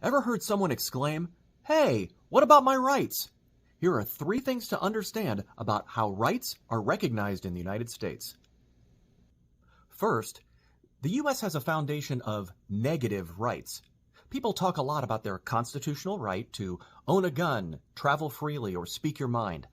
Ever heard someone exclaim, "Hey, what about my rights?" Here are 3 things to understand about how rights are recognized in the United States. First, the U.S. has a foundation of negative rights. People talk a lot about their constitutional right to own a gun, travel freely, or speak your mind.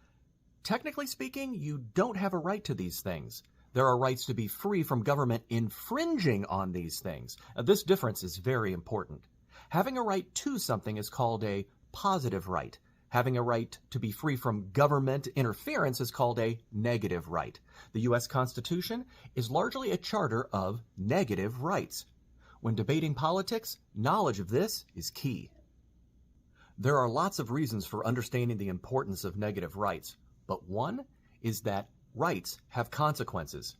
Technically speaking, you don't have a right to these things. There are rights to be free from government infringing on these things. This difference is very important. Having a right to something is called a positive right. Having a right to be free from government interference is called a negative right. The U.S. Constitution is largely a charter of negative rights. When debating politics, knowledge of this is key. There are lots of reasons for understanding the importance of negative rights, but one is that rights have consequences.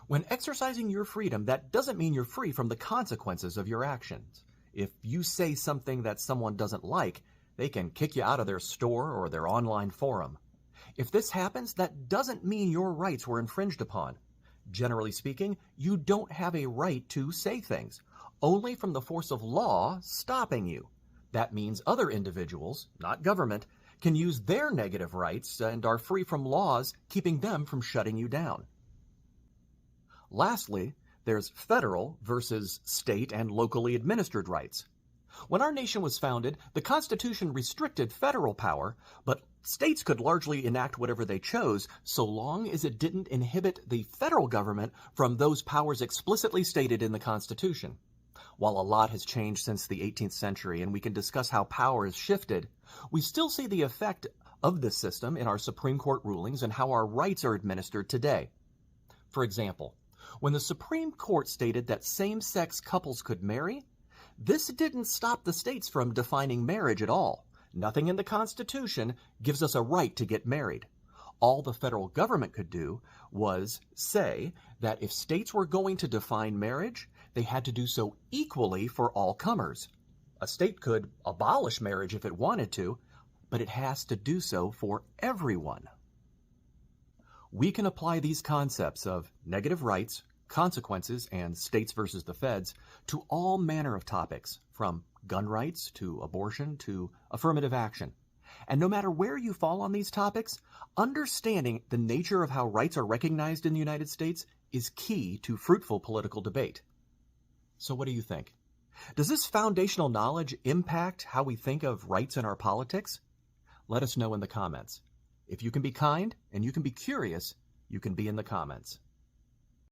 When exercising your freedom, that doesn't mean you're free from the consequences of your actions. If you say something that someone doesn't like, they can kick you out of their store or their online forum. If this happens, that doesn't mean your rights were infringed upon. Generally speaking, you don't have a right to say things, only from the force of law stopping you. That means other individuals, not government, can use their negative rights and are free from laws keeping them from shutting you down. Lastly, there's federal versus state and locally administered rights. When our nation was founded, the Constitution restricted federal power, but states could largely enact whatever they chose so long as it didn't inhibit the federal government from those powers explicitly stated in the Constitution. While a lot has changed since the 18th century and we can discuss how power has shifted, we still see the effect of this system in our Supreme Court rulings and how our rights are administered today. For example, when the Supreme Court stated that same-sex couples could marry, this didn't stop the states from defining marriage at all. Nothing in the Constitution gives us a right to get married. All the federal government could do was say that if states were going to define marriage, they had to do so equally for all comers. A state could abolish marriage if it wanted to, but it has to do so for everyone. We can apply these concepts of negative rights, consequences, and states versus the feds to all manner of topics, from gun rights to abortion to affirmative action. And no matter where you fall on these topics, understanding the nature of how rights are recognized in the United States is key to fruitful political debate. So what do you think? Does this foundational knowledge impact how we think of rights in our politics? Let us know in the comments. If you can be kind and you can be curious, you can be in the comments.